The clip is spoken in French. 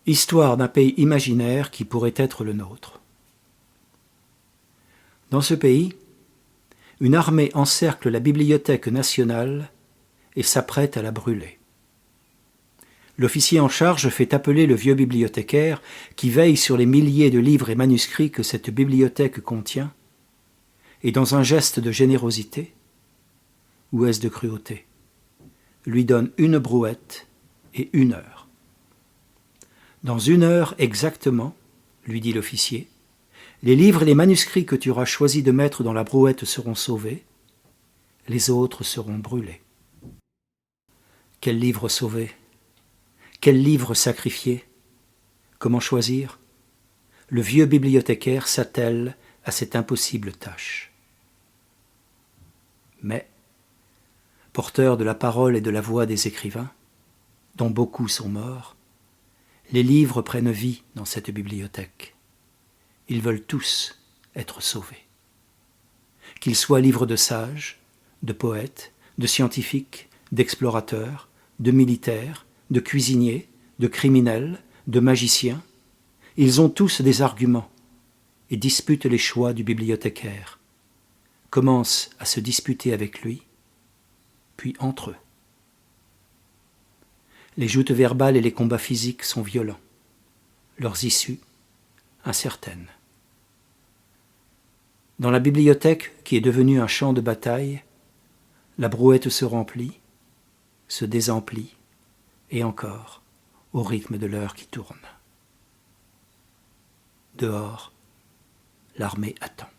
Histoire d'un pays imaginaire qui pourrait être le nôtre. Dans ce pays, une armée encercle la Bibliothèque nationale et s'apprête à la brûler. L'officier en charge fait appeler le vieux bibliothécaire qui veille sur les milliers de livres et manuscrits que cette bibliothèque contient, et dans un geste de générosité, ou est-ce de cruauté, lui donne une brouette et 1 heure. Dans 1 heure exactement, lui dit l'officier, les livres et les manuscrits que tu auras choisi de mettre dans la brouette seront sauvés, les autres seront brûlés. Quel livre sauver? Quel livre sacrifier? Comment choisir? Le vieux bibliothécaire s'attelle à cette impossible tâche. Mais, porteur de la parole et de la voix des écrivains, dont beaucoup sont morts, les livres prennent vie dans cette bibliothèque. Ils veulent tous être sauvés. Qu'ils soient livres de sages, de poètes, de scientifiques, d'explorateurs, de militaires, de cuisiniers, de criminels, de magiciens, ils ont tous des arguments et disputent les choix du bibliothécaire, commencent à se disputer avec lui, puis entre eux. Les joutes verbales et les combats physiques sont violents, leurs issues incertaines. Dans la bibliothèque, qui est devenue un champ de bataille, la brouette se remplit, se désemplit, et encore, au rythme de l'heure qui tourne. Dehors, l'armée attend.